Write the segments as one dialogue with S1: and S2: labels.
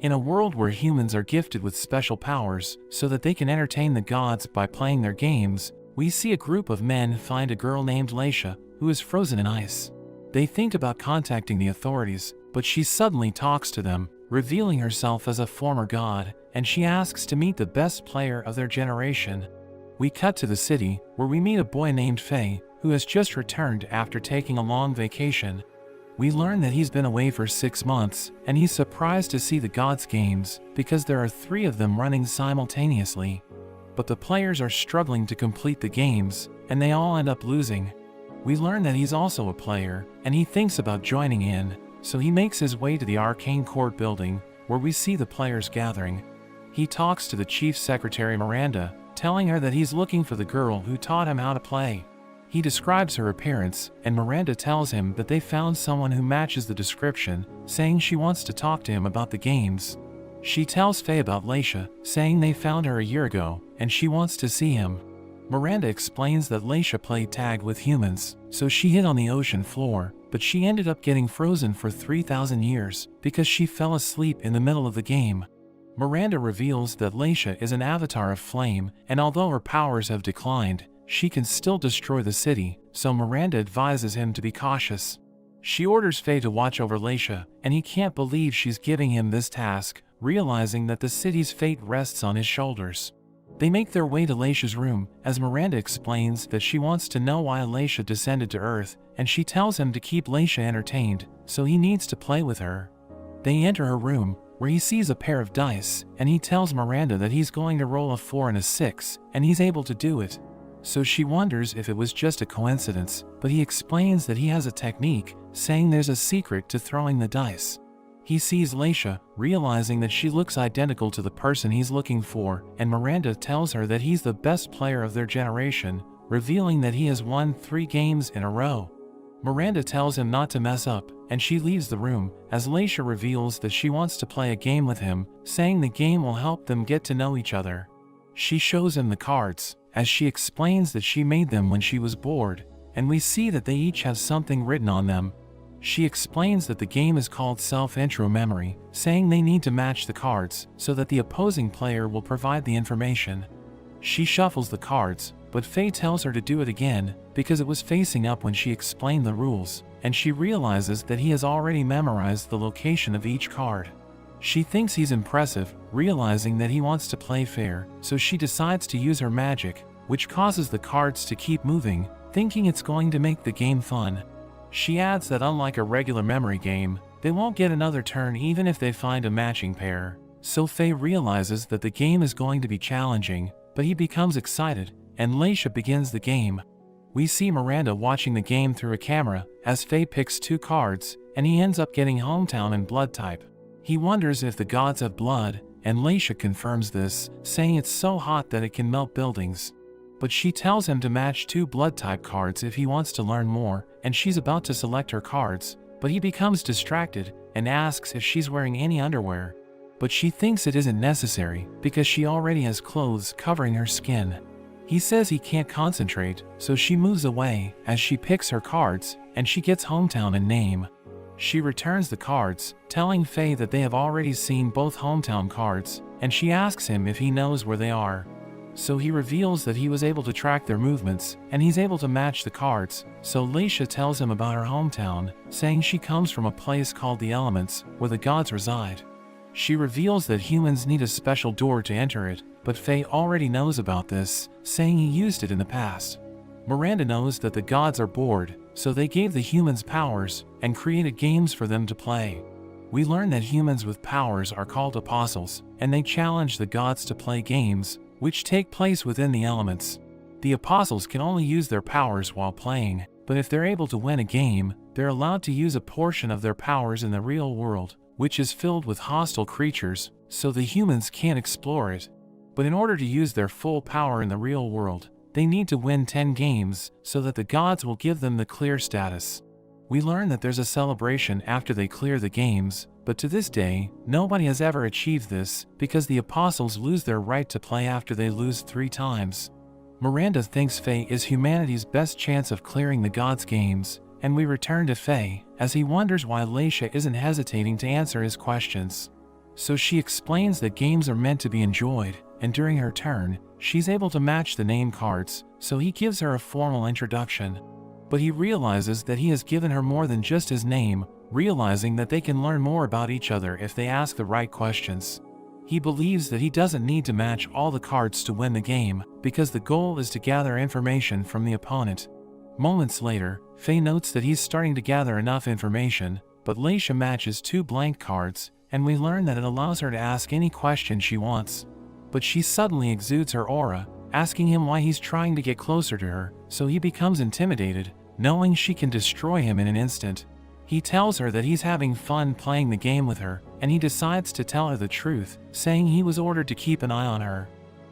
S1: In a world where humans are gifted with special powers so that they can entertain the gods by playing their games, we see a group of men find a girl named Laisha who is frozen in ice. They think about contacting the authorities, but she suddenly talks to them, revealing herself as a former god, and she asks to meet the best player of their generation. We cut to the city, where we meet a boy named Faye, who has just returned after taking a long vacation. We learn that he's been away for 6 months, and he's surprised to see the gods' games, because there are 3 of them running simultaneously. But the players are struggling to complete the games, and they all end up losing. We learn that he's also a player, and he thinks about joining in, so he makes his way to the arcane court building, where we see the players gathering. He talks to the chief secretary Miranda, telling her that he's looking for the girl who taught him how to play. He describes her appearance, and Miranda tells him that they found someone who matches the description, saying she wants to talk to him about the games. She tells Faye about Laisha, saying they found her a year ago, and she wants to see him. Miranda explains that Laisha played tag with humans, so she hid on the ocean floor, but she ended up getting frozen for 3,000 years because she fell asleep in the middle of the game. Miranda reveals that Laisha is an avatar of flame, and although her powers have declined, she can still destroy the city, so Miranda advises him to be cautious. She orders Faye to watch over Laisha, and he can't believe she's giving him this task, realizing that the city's fate rests on his shoulders. They make their way to Laisha's room, as Miranda explains that she wants to know why Laisha descended to Earth, and she tells him to keep Laisha entertained, so he needs to play with her. They enter her room, where he sees a pair of dice, and he tells Miranda that he's going to roll a 4 and a 6, and he's able to do it. So she wonders if it was just a coincidence, but he explains that he has a technique, saying there's a secret to throwing the dice. He sees Laisha, realizing that she looks identical to the person he's looking for, and Miranda tells her that he's the best player of their generation, revealing that he has won 3 games in a row. Miranda tells him not to mess up, and she leaves the room, as Laisha reveals that she wants to play a game with him, saying the game will help them get to know each other. She shows him the cards, as she explains that she made them when she was bored, and we see that they each have something written on them. She explains that the game is called self-intro memory, saying they need to match the cards so that the opposing player will provide the information. She shuffles the cards, but Faye tells her to do it again because it was facing up when she explained the rules, and she realizes that he has already memorized the location of each card. She thinks he's impressive, realizing that he wants to play fair, so she decides to use her magic, which causes the cards to keep moving, thinking it's going to make the game fun. She adds that unlike a regular memory game, they won't get another turn even if they find a matching pair. So Faye realizes that the game is going to be challenging, but he becomes excited, and Laisha begins the game. We see Miranda watching the game through a camera, as Faye picks 2 cards, and he ends up getting hometown and blood type. He wonders if the gods have blood, and Laisha confirms this, saying it's so hot that it can melt buildings. But she tells him to match 2 blood type cards if he wants to learn more, and she's about to select her cards, but he becomes distracted and asks if she's wearing any underwear. But she thinks it isn't necessary because she already has clothes covering her skin. He says he can't concentrate, so she moves away as she picks her cards, and she gets hometown and name. She returns the cards, telling Faye that they have already seen both hometown cards, and she asks him if he knows where they are. So he reveals that he was able to track their movements, and he's able to match the cards, so Laisha tells him about her hometown, saying she comes from a place called the Elements, where the gods reside. She reveals that humans need a special door to enter it, but Faye already knows about this, saying he used it in the past. Miranda knows that the gods are bored, so they gave the humans powers, and created games for them to play. We learn that humans with powers are called apostles, and they challenge the gods to play games, which take place within the elements. The apostles can only use their powers while playing, but if they're able to win a game, they're allowed to use a portion of their powers in the real world, which is filled with hostile creatures, so the humans can't explore it. But in order to use their full power in the real world, they need to win 10 games, so that the gods will give them the clear status. We learn that there's a celebration after they clear the games, but to this day, nobody has ever achieved this, because the apostles lose their right to play after they lose 3 times. Miranda thinks Faye is humanity's best chance of clearing the gods' games, and we return to Faye, as he wonders why Laisha isn't hesitating to answer his questions. So she explains that games are meant to be enjoyed, and during her turn, she's able to match the name cards, so he gives her a formal introduction. But he realizes that he has given her more than just his name, realizing that they can learn more about each other if they ask the right questions. He believes that he doesn't need to match all the cards to win the game, because the goal is to gather information from the opponent. Moments later, Faye notes that he's starting to gather enough information, but Leisha matches 2 blank cards, and we learn that it allows her to ask any question she wants. But she suddenly exudes her aura, asking him why he's trying to get closer to her, so he becomes intimidated, knowing she can destroy him in an instant. He tells her that he's having fun playing the game with her, and he decides to tell her the truth, saying he was ordered to keep an eye on her.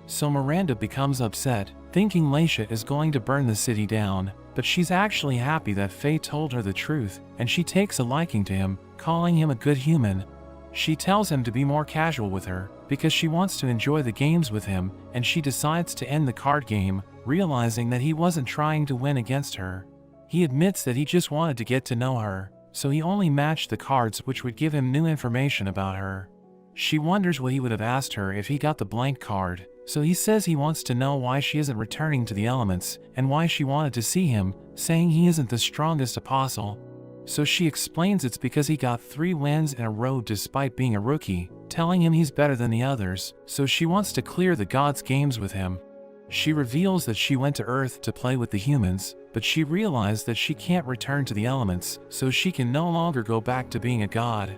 S1: So Miranda becomes upset, thinking Leisha is going to burn the city down, but she's actually happy that Faye told her the truth, and she takes a liking to him, calling him a good human. She tells him to be more casual with her, because she wants to enjoy the games with him, and she decides to end the card game, realizing that he wasn't trying to win against her. He admits that he just wanted to get to know her, so he only matched the cards which would give him new information about her. She wonders what he would have asked her if he got the blank card, so he says he wants to know why she isn't returning to the elements, and why she wanted to see him, saying he isn't the strongest apostle. So she explains it's because he got 3 wins in a row despite being a rookie, telling him he's better than the others, so she wants to clear the gods' games with him. She reveals that she went to Earth to play with the humans, but she realized that she can't return to the elements, so she can no longer go back to being a god.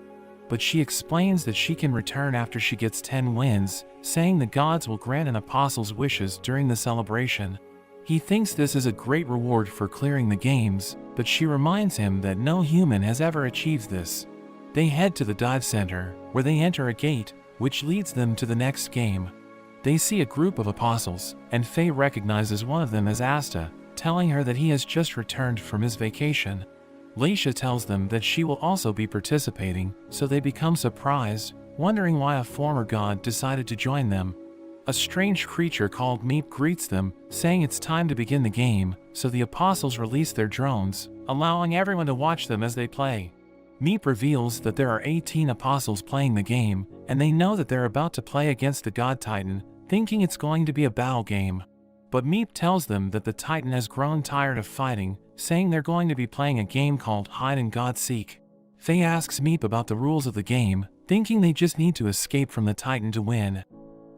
S1: But she explains that she can return after she gets 10 wins, saying the gods will grant an apostle's wishes during the celebration. He thinks this is a great reward for clearing the games, but she reminds him that no human has ever achieved this. They head to the dive center, where they enter a gate, which leads them to the next game. They see a group of apostles, and Faye recognizes one of them as Asta, telling her that he has just returned from his vacation. Leisha tells them that she will also be participating, so they become surprised, wondering why a former god decided to join them. A strange creature called Meep greets them, saying it's time to begin the game, so the apostles release their drones, allowing everyone to watch them as they play. Meep reveals that there are 18 apostles playing the game, and they know that they're about to play against the god Titan, thinking it's going to be a battle game. But Meep tells them that the Titan has grown tired of fighting, saying they're going to be playing a game called Hide and God Seek. Faye asks Meep about the rules of the game, thinking they just need to escape from the Titan to win.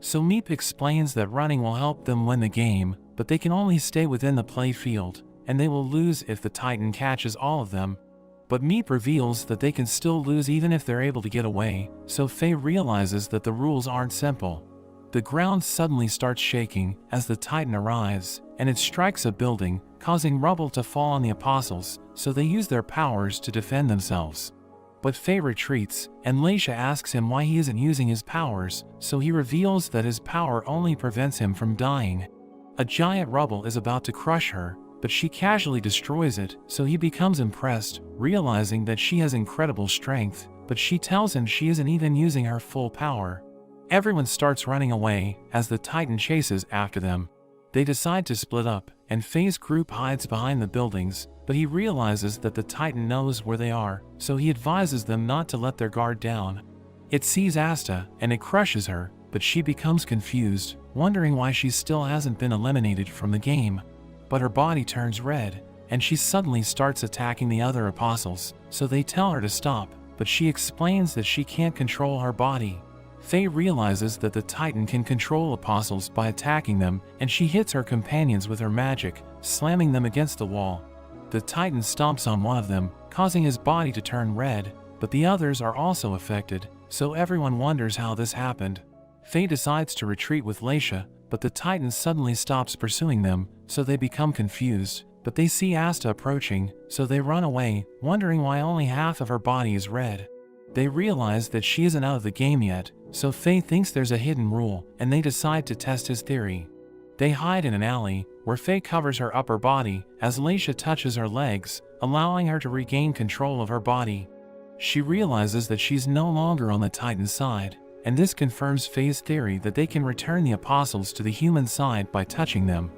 S1: So Meep explains that running will help them win the game, but they can only stay within the play field, and they will lose if the Titan catches all of them. But Meep reveals that they can still lose even if they're able to get away, so Faye realizes that the rules aren't simple. The ground suddenly starts shaking as the Titan arrives, and it strikes a building, causing rubble to fall on the apostles, so they use their powers to defend themselves. But Faye retreats, and Leisha asks him why he isn't using his powers, so he reveals that his power only prevents him from dying. A giant rubble is about to crush her, but she casually destroys it, so he becomes impressed, realizing that she has incredible strength, but she tells him she isn't even using her full power. Everyone starts running away as the Titan chases after them. They decide to split up, and Faye's group hides behind the buildings, but he realizes that the Titan knows where they are, so he advises them not to let their guard down. It sees Asta, and it crushes her, but she becomes confused, wondering why she still hasn't been eliminated from the game. But her body turns red, and she suddenly starts attacking the other apostles, so they tell her to stop, but she explains that she can't control her body. Faye realizes that the Titan can control apostles by attacking them, and she hits her companions with her magic, slamming them against the wall. The Titan stomps on one of them, causing his body to turn red, but the others are also affected, so everyone wonders how this happened. Faye decides to retreat with Leisha, but the Titan suddenly stops pursuing them, so they become confused, but they see Asta approaching, so they run away, wondering why only half of her body is red. They realize that she isn't out of the game yet, so Faye thinks there's a hidden rule, and they decide to test his theory. They hide in an alley, where Faye covers her upper body, as Leisha touches her legs, allowing her to regain control of her body. She realizes that she's no longer on the Titan side, and this confirms Faye's theory that they can return the apostles to the human side by touching them.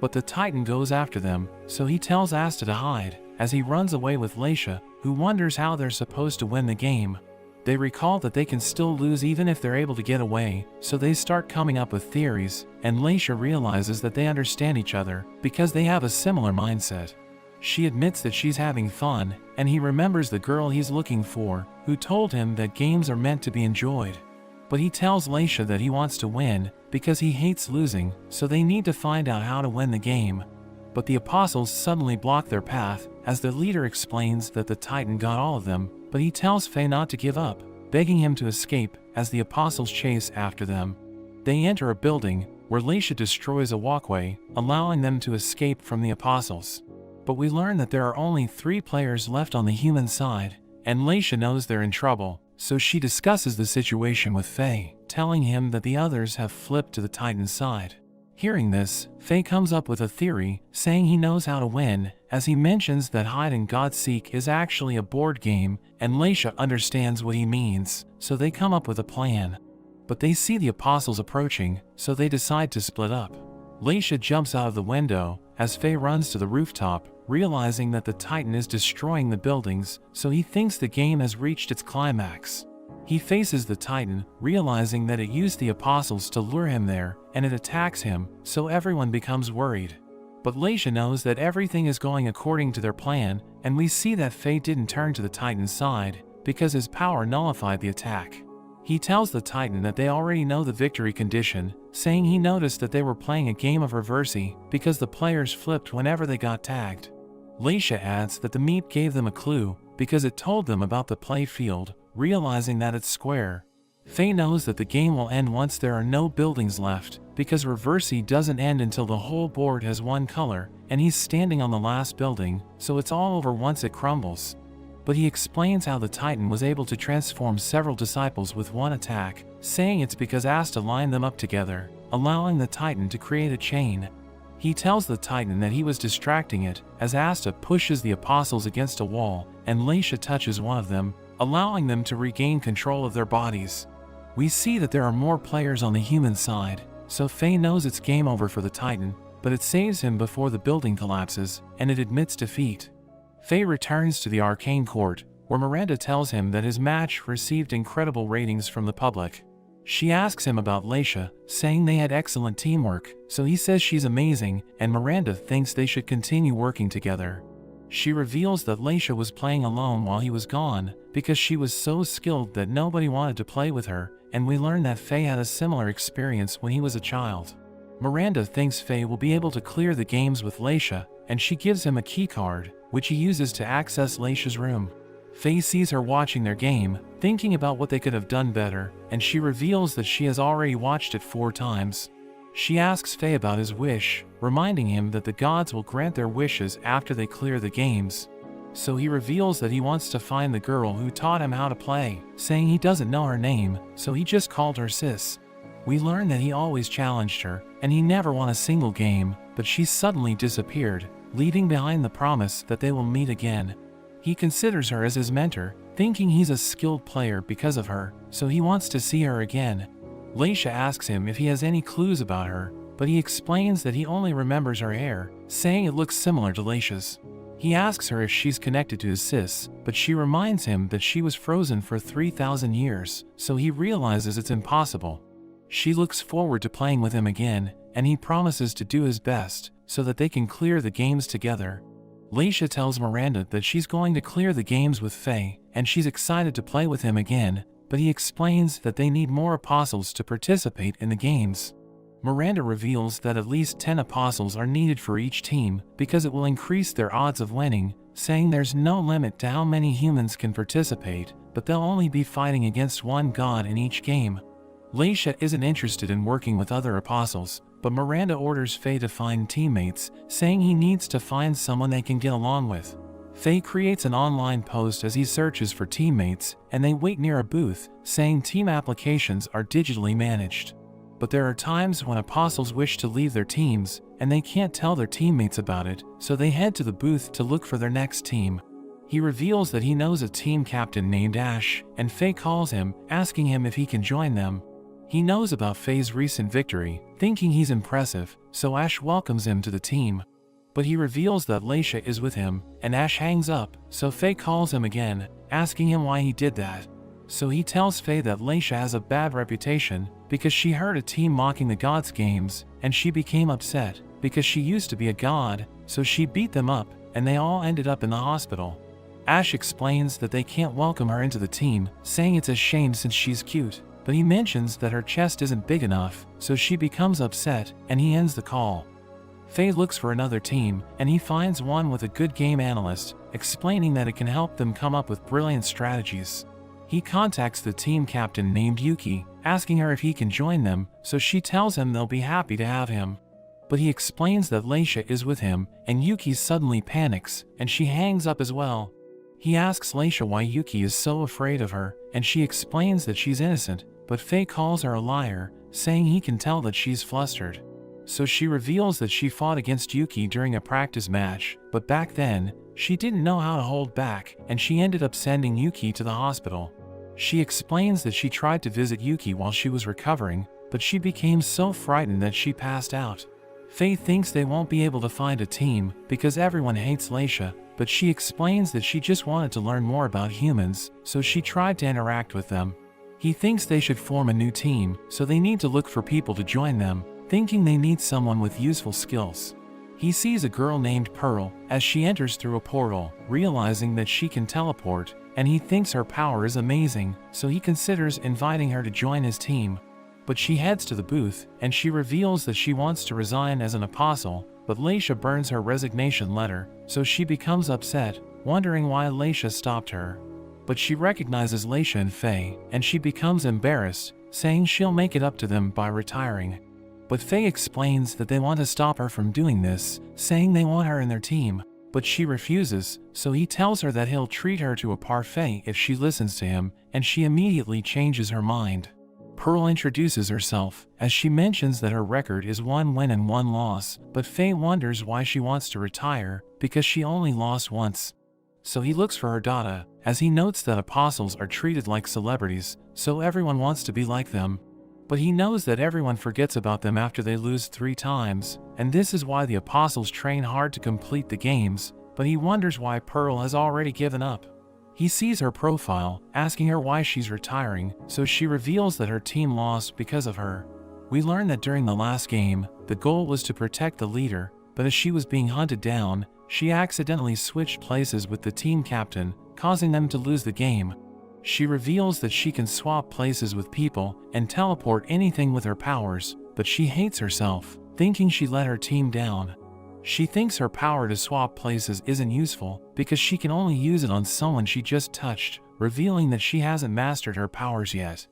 S1: But the Titan goes after them, so he tells Asta to hide, as he runs away with Leisha, who wonders how they're supposed to win the game. They recall that they can still lose even if they're able to get away, so they start coming up with theories, and Leisha realizes that they understand each other because they have a similar mindset. She admits that she's having fun, and he remembers the girl he's looking for, who told him that games are meant to be enjoyed. But he tells Leisha that he wants to win because he hates losing, so they need to find out how to win the game. But the apostles suddenly block their path as the leader explains that the Titan got all of them, but he tells Faye not to give up, begging him to escape as the apostles chase after them. They enter a building where Leisha destroys a walkway, allowing them to escape from the apostles. But we learn that there are only 3 players left on the human side, and Leisha knows they're in trouble, so she discusses the situation with Faye, telling him that the others have flipped to the Titan's side. Hearing this, Faye comes up with a theory, saying he knows how to win, as he mentions that Hide and God Seek is actually a board game, and Leisha understands what he means, so they come up with a plan. But they see the apostles approaching, so they decide to split up. Leisha jumps out of the window, as Faye runs to the rooftop, realizing that the Titan is destroying the buildings, so he thinks the game has reached its climax. He faces the Titan, realizing that it used the apostles to lure him there, and it attacks him, so everyone becomes worried. But Leisha knows that everything is going according to their plan, and we see that Faye didn't turn to the Titan's side, because his power nullified the attack. He tells the Titan that they already know the victory condition, saying he noticed that they were playing a game of reversey because the players flipped whenever they got tagged. Leisha adds that the meat gave them a clue because it told them about the play field, realizing that it's square. Faye knows that the game will end once there are no buildings left, because reversey doesn't end until the whole board has one color, and he's standing on the last building, so it's all over once it crumbles. But he explains how the Titan was able to transform several disciples with one attack, saying it's because Asta lined them up together, allowing the Titan to create a chain. He tells the Titan that he was distracting it, as Asta pushes the apostles against a wall, and Leisha touches one of them, allowing them to regain control of their bodies. We see that there are more players on the human side, so Faye knows it's game over for the Titan, but it saves him before the building collapses, and it admits defeat. Faye returns to the arcane court, where Miranda tells him that his match received incredible ratings from the public. She asks him about Leisha, saying they had excellent teamwork, so he says she's amazing, and Miranda thinks they should continue working together. She reveals that Leisha was playing alone while he was gone, because she was so skilled that nobody wanted to play with her, and we learn that Faye had a similar experience when he was a child. Miranda thinks Faye will be able to clear the games with Leisha, and she gives him a key card, which he uses to access Leisha's room. Faye sees her watching their game, thinking about what they could have done better, and she reveals that she has already watched it 4 times. She asks Faye about his wish, reminding him that the gods will grant their wishes after they clear the games. So he reveals that he wants to find the girl who taught him how to play, saying he doesn't know her name, so he just called her Sis. We learn that he always challenged her, and he never won a single game, but she suddenly disappeared, leaving behind the promise that they will meet again. He considers her as his mentor, thinking he's a skilled player because of her, so he wants to see her again. Leisha asks him if he has any clues about her, but he explains that he only remembers her hair, saying it looks similar to Leisha's. He asks her if she's connected to his sis, but she reminds him that she was frozen for 3,000 years, so he realizes it's impossible. She looks forward to playing with him again, and he promises to do his best, so that they can clear the games together. Leisha tells Miranda that she's going to clear the games with Faye, and she's excited to play with him again, but he explains that they need more apostles to participate in the games. Miranda reveals that at least 10 apostles are needed for each team because it will increase their odds of winning, saying there's no limit to how many humans can participate, but they'll only be fighting against one god in each game. Leisha isn't interested in working with other apostles, but Miranda orders Faye to find teammates, saying he needs to find someone they can get along with. Faye creates an online post as he searches for teammates, and they wait near a booth, saying team applications are digitally managed. But there are times when apostles wish to leave their teams, and they can't tell their teammates about it, so they head to the booth to look for their next team. He reveals that he knows a team captain named Ash, and Faye calls him, asking him if he can join them. He knows about Faye's recent victory, thinking he's impressive, so Ash welcomes him to the team. But he reveals that Leisha is with him, and Ash hangs up, so Faye calls him again, asking him why he did that. So he tells Faye that Leisha has a bad reputation because she heard a team mocking the gods' games, and she became upset because she used to be a god, so she beat them up, and they all ended up in the hospital. Ash explains that they can't welcome her into the team, saying it's a shame since she's cute, but he mentions that her chest isn't big enough, so she becomes upset, and he ends the call. Faye looks for another team, and he finds one with a good game analyst, explaining that it can help them come up with brilliant strategies. He contacts the team captain named Yuki, asking her if he can join them, so she tells him they'll be happy to have him. But he explains that Leisha is with him, and Yuki suddenly panics, and she hangs up as well. He asks Leisha why Yuki is so afraid of her, and she explains that she's innocent, but Faye calls her a liar, saying he can tell that she's flustered. So she reveals that she fought against Yuki during a practice match, but back then, she didn't know how to hold back, and she ended up sending Yuki to the hospital. She explains that she tried to visit Yuki while she was recovering, but she became so frightened that she passed out. Faye thinks they won't be able to find a team because everyone hates Leisha, but she explains that she just wanted to learn more about humans, so she tried to interact with them. He thinks they should form a new team, so they need to look for people to join them, thinking they need someone with useful skills. He sees a girl named Pearl as she enters through a portal, realizing that she can teleport, and he thinks her power is amazing, so he considers inviting her to join his team. But she heads to the booth, and she reveals that she wants to resign as an apostle, but Leisha burns her resignation letter, so she becomes upset, wondering why Leisha stopped her. But she recognizes Leisha and Faye, and she becomes embarrassed, saying she'll make it up to them by retiring. But Faye explains that they want to stop her from doing this, saying they want her in their team, but she refuses, so he tells her that he'll treat her to a parfait if she listens to him, and she immediately changes her mind. Pearl introduces herself, as she mentions that her record is 1 win and 1 loss, but Faye wonders why she wants to retire, because she only lost once. So he looks for her data, as he notes that apostles are treated like celebrities, so everyone wants to be like them. But he knows that everyone forgets about them after they lose 3 times, and this is why the apostles train hard to complete the games, but he wonders why Pearl has already given up. He sees her profile, asking her why she's retiring, so she reveals that her team lost because of her. We learn that during the last game, the goal was to protect the leader, but as she was being hunted down, she accidentally switched places with the team captain, causing them to lose the game. She reveals that she can swap places with people and teleport anything with her powers, but she hates herself, thinking she let her team down. She thinks her power to swap places isn't useful because she can only use it on someone she just touched, revealing that she hasn't mastered her powers yet.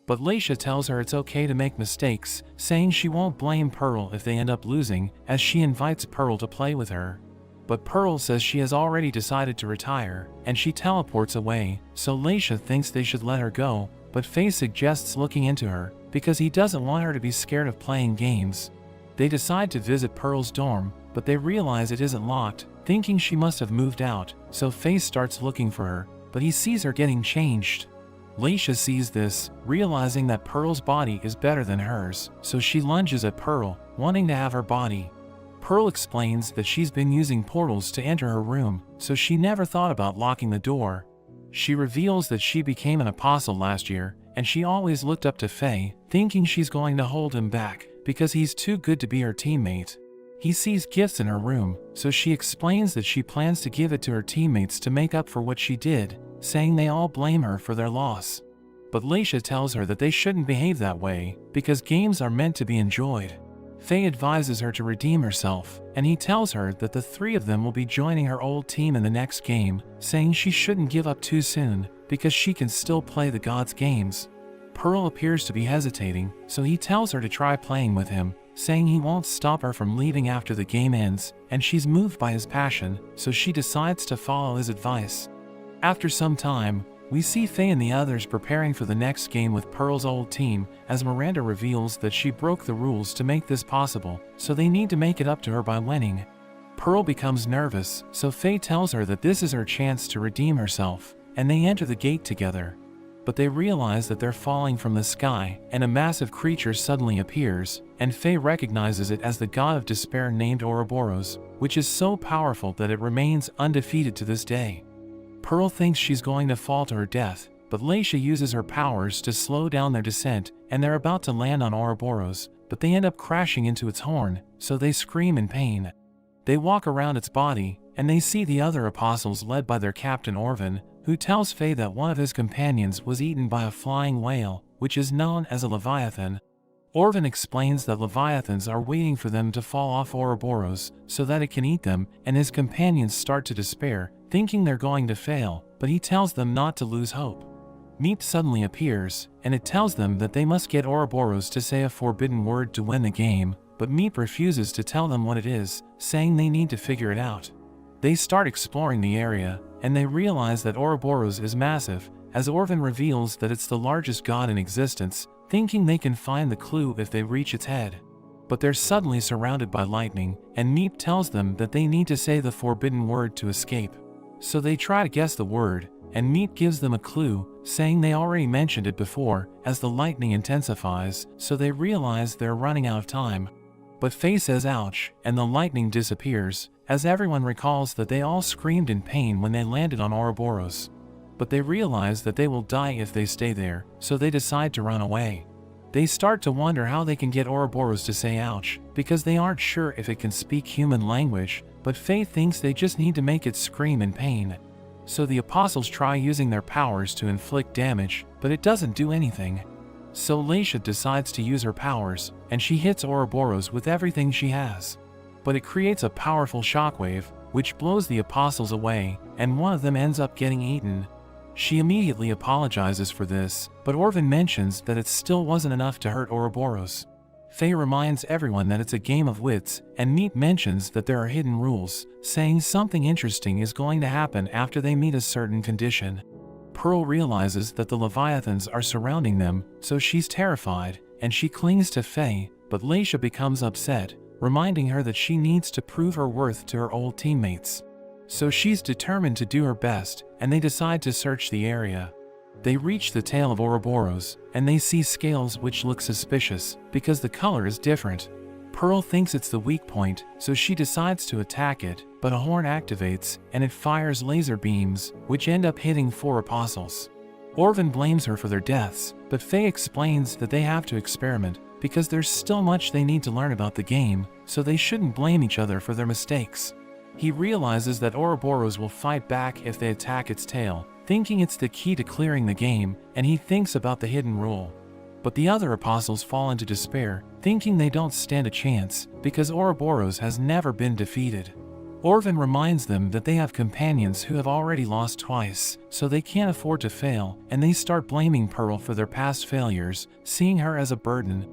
S1: But Leisha tells her it's okay to make mistakes, saying she won't blame Pearl if they end up losing, as she invites Pearl to play with her. But Pearl says she has already decided to retire, and she teleports away, so Leisha thinks they should let her go, but Faye suggests looking into her, because he doesn't want her to be scared of playing games. They decide to visit Pearl's dorm, but they realize it isn't locked, thinking she must have moved out, so Faye starts looking for her, but he sees her getting changed. Leisha sees this, realizing that Pearl's body is better than hers, so she lunges at Pearl, wanting to have her body. Pearl explains that she's been using portals to enter her room, so she never thought about locking the door. She reveals that she became an apostle last year, and she always looked up to Faye, thinking she's going to hold him back, because he's too good to be her teammate. He sees gifts in her room, so she explains that she plans to give it to her teammates to make up for what she did, saying they all blame her for their loss. But Leisha tells her that they shouldn't behave that way, because games are meant to be enjoyed. Faye advises her to redeem herself, and he tells her that the 3 of them will be joining her old team in the next game, saying she shouldn't give up too soon, because she can still play the gods' games. Pearl appears to be hesitating, so he tells her to try playing with him, saying he won't stop her from leaving after the game ends, and she's moved by his passion, so she decides to follow his advice. After some time, we see Faye and the others preparing for the next game with Pearl's old team, as Miranda reveals that she broke the rules to make this possible, so they need to make it up to her by winning. Pearl becomes nervous, so Faye tells her that this is her chance to redeem herself, and they enter the gate together. But they realize that they're falling from the sky, and a massive creature suddenly appears, and Faye recognizes it as the god of despair named Ouroboros, which is so powerful that it remains undefeated to this day. Pearl thinks she's going to fall to her death, but Laisha uses her powers to slow down their descent, and they're about to land on Ouroboros, but they end up crashing into its horn, so they scream in pain. They walk around its body, and they see the other apostles led by their captain Orvin, who tells Faye that one of his companions was eaten by a flying whale, which is known as a leviathan. Orvin explains that leviathans are waiting for them to fall off Ouroboros so that it can eat them, and his companions start to despair, thinking they're going to fail, but he tells them not to lose hope. Meep suddenly appears, and it tells them that they must get Ouroboros to say a forbidden word to win the game, but Meep refuses to tell them what it is, saying they need to figure it out. They start exploring the area, and they realize that Ouroboros is massive, as Orvin reveals that it's the largest god in existence, thinking they can find the clue if they reach its head. But they're suddenly surrounded by lightning, and Meep tells them that they need to say the forbidden word to escape. So they try to guess the word, and Meep gives them a clue, saying they already mentioned it before, as the lightning intensifies, so they realize they're running out of time. But Faye says ouch, and the lightning disappears, as everyone recalls that they all screamed in pain when they landed on Ouroboros. But they realize that they will die if they stay there, so they decide to run away. They start to wonder how they can get Ouroboros to say ouch, because they aren't sure if it can speak human language, but Faye thinks they just need to make it scream in pain. So the apostles try using their powers to inflict damage, but it doesn't do anything. So Laisha decides to use her powers, and she hits Ouroboros with everything she has. But it creates a powerful shockwave, which blows the apostles away, and one of them ends up getting eaten. She immediately apologizes for this, but Orvin mentions that it still wasn't enough to hurt Ouroboros. Faye reminds everyone that it's a game of wits, and Meep mentions that there are hidden rules, saying something interesting is going to happen after they meet a certain condition. Pearl realizes that the leviathans are surrounding them, so she's terrified, and she clings to Faye, but Laisha becomes upset, reminding her that she needs to prove her worth to her old teammates. So she's determined to do her best, and they decide to search the area. They reach the tail of Ouroboros, and they see scales which look suspicious, because the color is different. Pearl thinks it's the weak point, so she decides to attack it, but a horn activates, and it fires laser beams, which end up hitting 4 apostles. Orvin blames her for their deaths, but Faye explains that they have to experiment, because there's still much they need to learn about the game, so they shouldn't blame each other for their mistakes. He realizes that Ouroboros will fight back if they attack its tail, thinking it's the key to clearing the game, and he thinks about the hidden rule. But the other apostles fall into despair, thinking they don't stand a chance, because Ouroboros has never been defeated. Orvin reminds them that they have companions who have already lost twice, so they can't afford to fail, and they start blaming Pearl for their past failures, seeing her as a burden.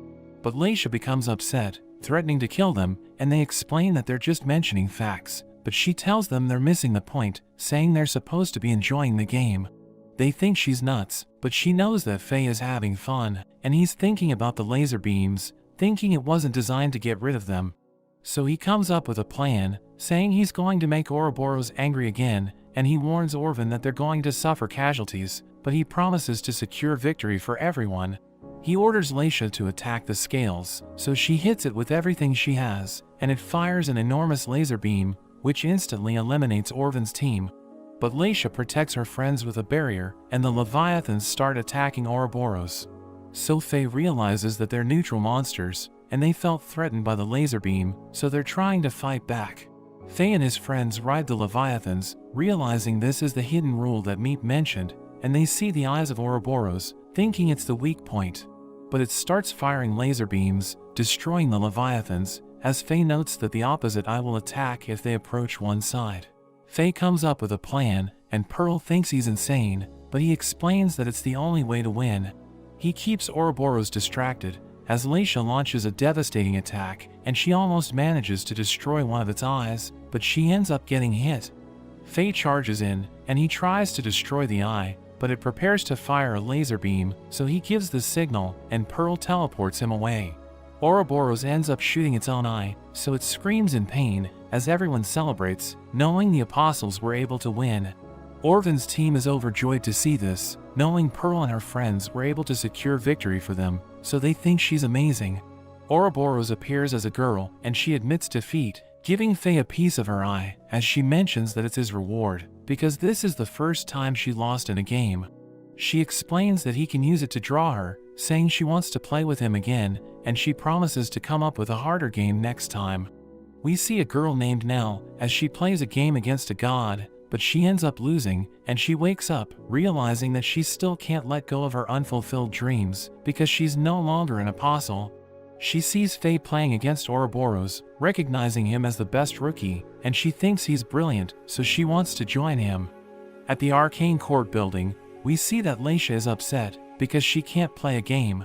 S1: But Laisha becomes upset, threatening to kill them, and they explain that they're just mentioning facts, but she tells them they're missing the point, saying they're supposed to be enjoying the game. They think she's nuts, but she knows that Faye is having fun, and he's thinking about the laser beams, thinking it wasn't designed to get rid of them. So he comes up with a plan, saying he's going to make Ouroboros angry again, and he warns Orvin that they're going to suffer casualties, but he promises to secure victory for everyone. He orders Laisha to attack the scales, so she hits it with everything she has, and it fires an enormous laser beam, which instantly eliminates Orvin's team. But Laisha protects her friends with a barrier, and the leviathans start attacking Ouroboros. So Faye realizes that they're neutral monsters, and they felt threatened by the laser beam, so they're trying to fight back. Faye and his friends ride the leviathans, realizing this is the hidden rule that Meep mentioned, and they see the eyes of Ouroboros, thinking it's the weak point. But it starts firing laser beams, destroying the leviathans, as Faye notes that the opposite eye will attack if they approach one side. Faye comes up with a plan, and Pearl thinks he's insane, but he explains that it's the only way to win. He keeps Ouroboros distracted, as Laisha launches a devastating attack, and she almost manages to destroy one of its eyes, but she ends up getting hit. Faye charges in, and he tries to destroy the eye, but it prepares to fire a laser beam, so he gives the signal, and Pearl teleports him away. Ouroboros ends up shooting its own eye, so it screams in pain, as everyone celebrates, knowing the apostles were able to win. Orvin's team is overjoyed to see this, knowing Pearl and her friends were able to secure victory for them, so they think she's amazing. Ouroboros appears as a girl, and she admits defeat, giving Faye a piece of her eye, as she mentions that it's his reward, because this is the first time she lost in a game. She explains that he can use it to draw her, saying she wants to play with him again, and she promises to come up with a harder game next time. We see a girl named Nell as she plays a game against a god, but she ends up losing, and she wakes up, realizing that she still can't let go of her unfulfilled dreams, because she's no longer an apostle. She sees Faye playing against Ouroboros, recognizing him as the best rookie, and she thinks he's brilliant, so she wants to join him. At the Arcane Court building, we see that Laisha is upset, because she can't play a game.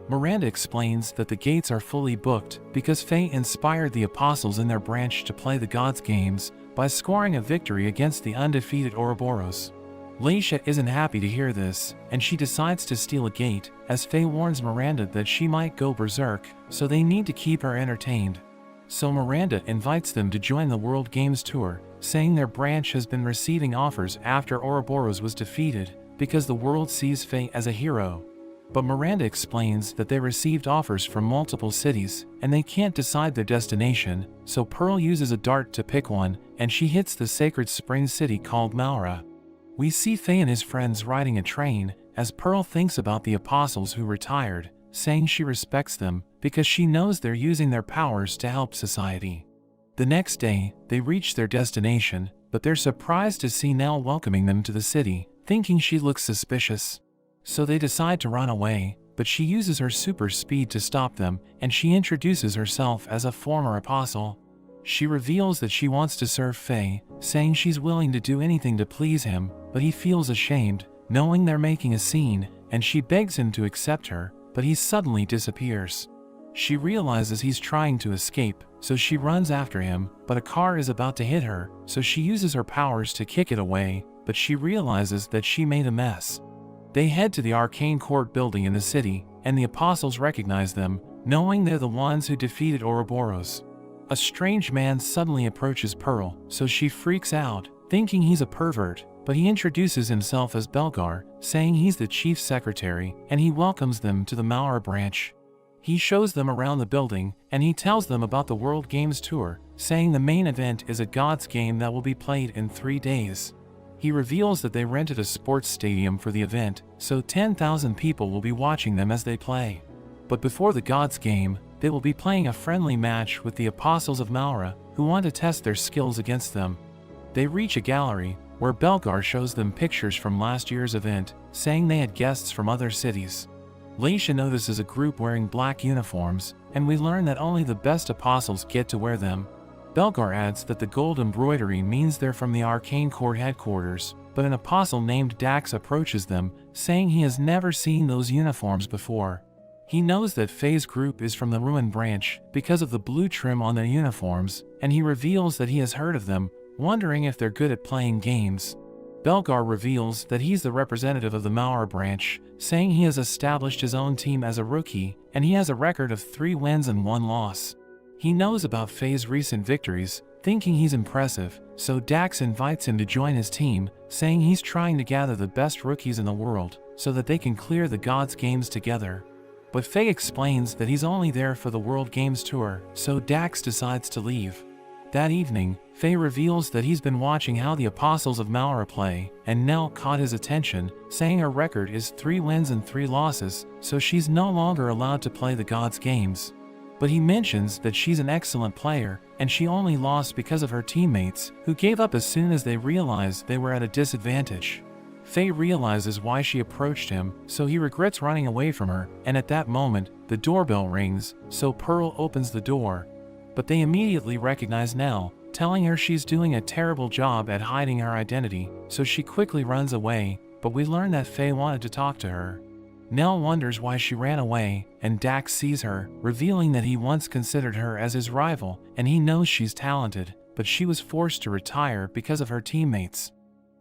S1: Miranda explains that the gates are fully booked, because Faye inspired the apostles in their branch to play the gods' games, by scoring a victory against the undefeated Ouroboros. Laisha isn't happy to hear this, and she decides to steal a gate, as Faye warns Miranda that she might go berserk, so they need to keep her entertained. So Miranda invites them to join the World Games Tour, saying their branch has been receiving offers after Ouroboros was defeated, because the world sees Faye as a hero. But Miranda explains that they received offers from multiple cities, and they can't decide their destination, so Pearl uses a dart to pick one, and she hits the sacred spring city called Maura. We see Faye and his friends riding a train, as Pearl thinks about the apostles who retired, saying she respects them, because she knows they're using their powers to help society. The next day, they reach their destination, but they're surprised to see Nell welcoming them to the city, thinking she looks suspicious. So they decide to run away, but she uses her super speed to stop them, and she introduces herself as a former apostle. She reveals that she wants to serve Faye, saying she's willing to do anything to please him, but he feels ashamed, knowing they're making a scene, and she begs him to accept her, but he suddenly disappears. She realizes he's trying to escape, so she runs after him, but a car is about to hit her, so she uses her powers to kick it away, but she realizes that she made a mess. They head to the Arcane Court building in the city, and the apostles recognize them, knowing they're the ones who defeated Ouroboros. A strange man suddenly approaches Pearl, so she freaks out, thinking he's a pervert, but he introduces himself as Belgar, saying he's the chief secretary, and he welcomes them to the Maura branch. He shows them around the building, and he tells them about the World Games Tour, saying the main event is a gods game that will be played in 3 days. He reveals that they rented a sports stadium for the event, so 10,000 people will be watching them as they play. But before the gods game, they will be playing a friendly match with the apostles of Maura, who want to test their skills against them. They reach a gallery, where Belgar shows them pictures from last year's event, saying they had guests from other cities. Laisha notices a group wearing black uniforms, and we learn that only the best apostles get to wear them. Belgar adds that the gold embroidery means they're from the Arcane Court headquarters, but an apostle named Dax approaches them, saying he has never seen those uniforms before. He knows that Faye's group is from the Ruin branch because of the blue trim on their uniforms, and he reveals that he has heard of them, wondering if they're good at playing games. Belgar reveals that he's the representative of the Maura branch, saying he has established his own team as a rookie, and he has a record of 3 wins and 1 loss. He knows about Faye's recent victories, thinking he's impressive, so Dax invites him to join his team, saying he's trying to gather the best rookies in the world, so that they can clear the gods' games together. But Faye explains that he's only there for the World Games Tour, so Dax decides to leave. That evening, Faye reveals that he's been watching how the apostles of Maura play, and Nell caught his attention, saying her record is 3 wins and 3 losses, so she's no longer allowed to play the gods' games. But he mentions that she's an excellent player, and she only lost because of her teammates, who gave up as soon as they realized they were at a disadvantage. Faye realizes why she approached him, so he regrets running away from her, and at that moment, the doorbell rings, so Pearl opens the door. But they immediately recognize Nell, telling her she's doing a terrible job at hiding her identity, so she quickly runs away, but we learn that Faye wanted to talk to her. Nell wonders why she ran away, and Dax sees her, revealing that he once considered her as his rival, and he knows she's talented, but she was forced to retire because of her teammates.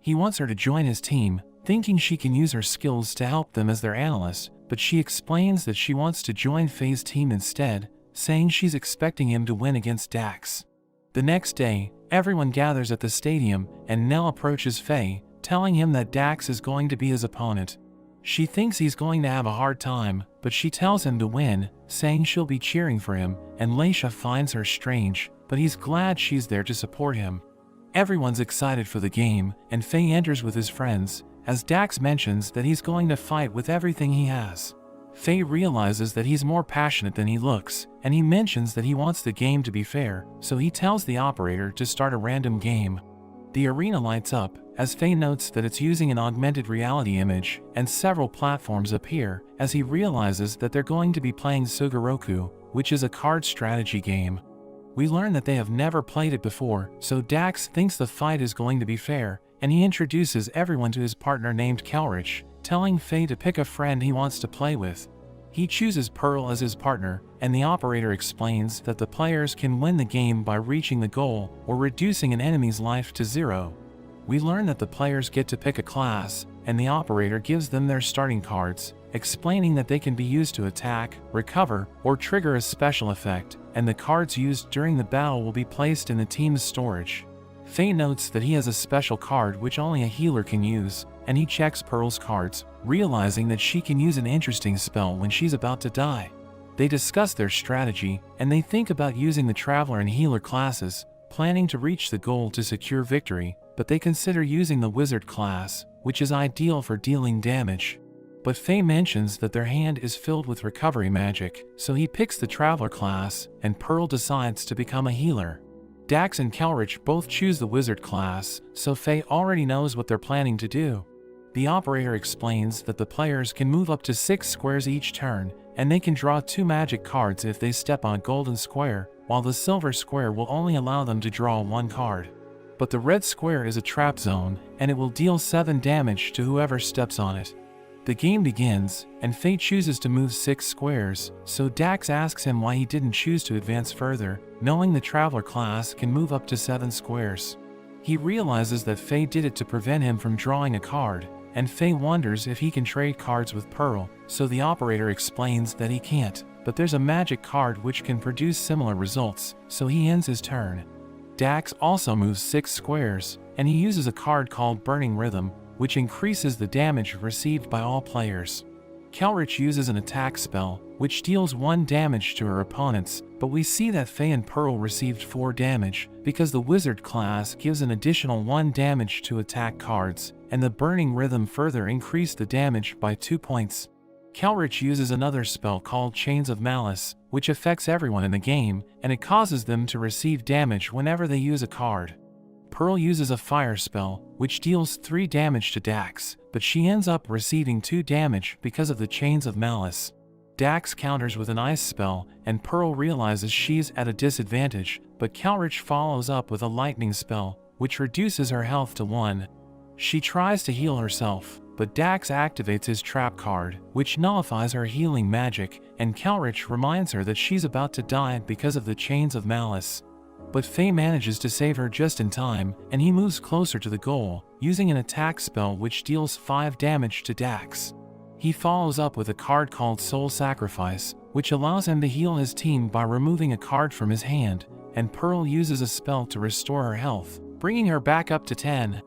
S1: He wants her to join his team, thinking she can use her skills to help them as their analyst, but she explains that she wants to join Faye's team instead, saying she's expecting him to win against Dax. The next day, everyone gathers at the stadium, and Nell approaches Faye, telling him that Dax is going to be his opponent. She thinks he's going to have a hard time, but she tells him to win, saying she'll be cheering for him, and Laisha finds her strange, but he's glad she's there to support him. Everyone's excited for the game, and Faye enters with his friends, as Dax mentions that he's going to fight with everything he has. Faye realizes that he's more passionate than he looks, and he mentions that he wants the game to be fair, so he tells the operator to start a random game. The arena lights up, as Faye notes that it's using an augmented reality image, and several platforms appear, as he realizes that they're going to be playing Sugoroku, which is a card strategy game. We learn that they have never played it before, so Dax thinks the fight is going to be fair, and he introduces everyone to his partner named Kelrich, telling Faye to pick a friend he wants to play with. He chooses Pearl as his partner, and the operator explains that the players can win the game by reaching the goal or reducing an enemy's life to 0. We learn that the players get to pick a class, and the operator gives them their starting cards, explaining that they can be used to attack, recover, or trigger a special effect, and the cards used during the battle will be placed in the team's storage. Faye notes that he has a special card which only a healer can use, and he checks Pearl's cards, realizing that she can use an interesting spell when she's about to die. They discuss their strategy, and they think about using the Traveler and Healer classes, planning to reach the goal to secure victory, but they consider using the Wizard class, which is ideal for dealing damage. But Faye mentions that their hand is filled with recovery magic, so he picks the Traveler class, and Pearl decides to become a healer. Dax and Kelrich both choose the Wizard class, so Faye already knows what they're planning to do. The operator explains that the players can move up to 6 squares each turn, and they can draw 2 magic cards if they step on a golden square, while the silver square will only allow them to draw 1 card. But the red square is a trap zone, and it will deal 7 damage to whoever steps on it. The game begins, and Faye chooses to move 6 squares, so Dax asks him why he didn't choose to advance further, knowing the Traveler class can move up to 7 squares. He realizes that Faye did it to prevent him from drawing a card, and Faye wonders if he can trade cards with Pearl, so the operator explains that he can't, but there's a magic card which can produce similar results, so he ends his turn. Dax also moves 6 squares, and he uses a card called Burning Rhythm, which increases the damage received by all players. Kelrich uses an attack spell, which deals 1 damage to her opponents, but we see that Faye and Pearl received 4 damage, because the Wizard class gives an additional 1 damage to attack cards, and the Burning Rhythm further increased the damage by 2 points. Kelrich uses another spell called Chains of Malice, which affects everyone in the game, and it causes them to receive damage whenever they use a card. Pearl uses a fire spell, which deals 3 damage to Dax, but she ends up receiving 2 damage because of the Chains of Malice. Dax counters with an ice spell, and Pearl realizes she's at a disadvantage, but Kelrich follows up with a lightning spell, which reduces her health to 1. She tries to heal herself, but Dax activates his trap card, which nullifies her healing magic, and Kelrich reminds her that she's about to die because of the Chains of Malice. But Faye manages to save her just in time, and he moves closer to the goal, using an attack spell which deals 5 damage to Dax. He follows up with a card called Soul Sacrifice, which allows him to heal his team by removing a card from his hand, and Pearl uses a spell to restore her health, bringing her back up to 10.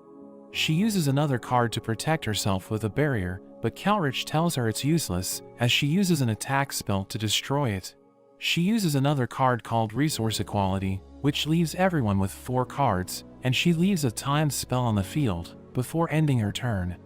S1: She uses another card to protect herself with a barrier, but Kelrich tells her it's useless, as she uses an attack spell to destroy it. She uses another card called Resource Equality, which leaves everyone with 4 cards, and she leaves a timed spell on the field, before ending her turn.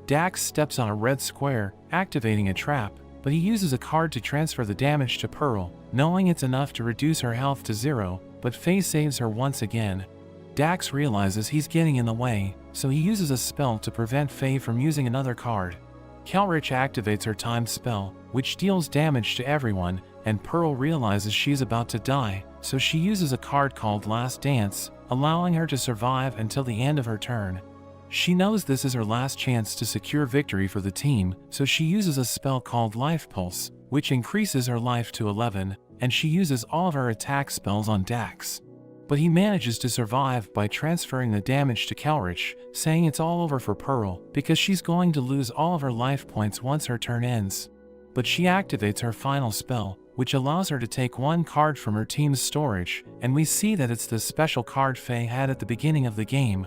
S1: Dax steps on a red square, activating a trap, but he uses a card to transfer the damage to Pearl, knowing it's enough to reduce her health to 0, but Faye saves her once again. Dax realizes he's getting in the way, so he uses a spell to prevent Faye from using another card. Kelrich activates her timed spell, which deals damage to everyone, and Pearl realizes she's about to die, so she uses a card called Last Dance, allowing her to survive until the end of her turn. She knows this is her last chance to secure victory for the team, so she uses a spell called Life Pulse, which increases her life to 11, and she uses all of her attack spells on Dax. But he manages to survive by transferring the damage to Kelrich, saying it's all over for Pearl, because she's going to lose all of her life points once her turn ends. But she activates her final spell, which allows her to take 1 card from her team's storage, and we see that it's the special card Faye had at the beginning of the game.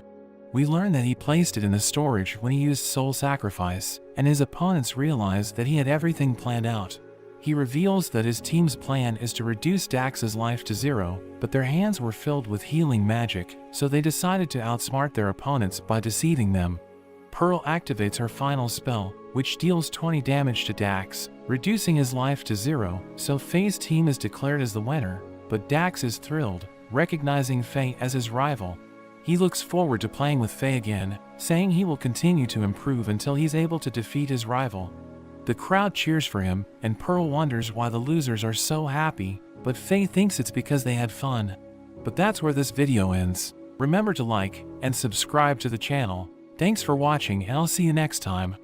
S1: We learn that he placed it in the storage when he used Soul Sacrifice, and his opponents realize that he had everything planned out. He reveals that his team's plan is to reduce Dax's life to 0, but their hands were filled with healing magic, so they decided to outsmart their opponents by deceiving them. Pearl activates her final spell, which deals 20 damage to Dax, reducing his life to 0, so Faye's team is declared as the winner, but Dax is thrilled, recognizing Faye as his rival. He looks forward to playing with Faye again, saying he will continue to improve until he's able to defeat his rival. The crowd cheers for him, and Pearl wonders why the losers are so happy, but Faye thinks it's because they had fun. But that's where this video ends. Remember to like and subscribe to the channel. Thanks for watching, and I'll see you next time.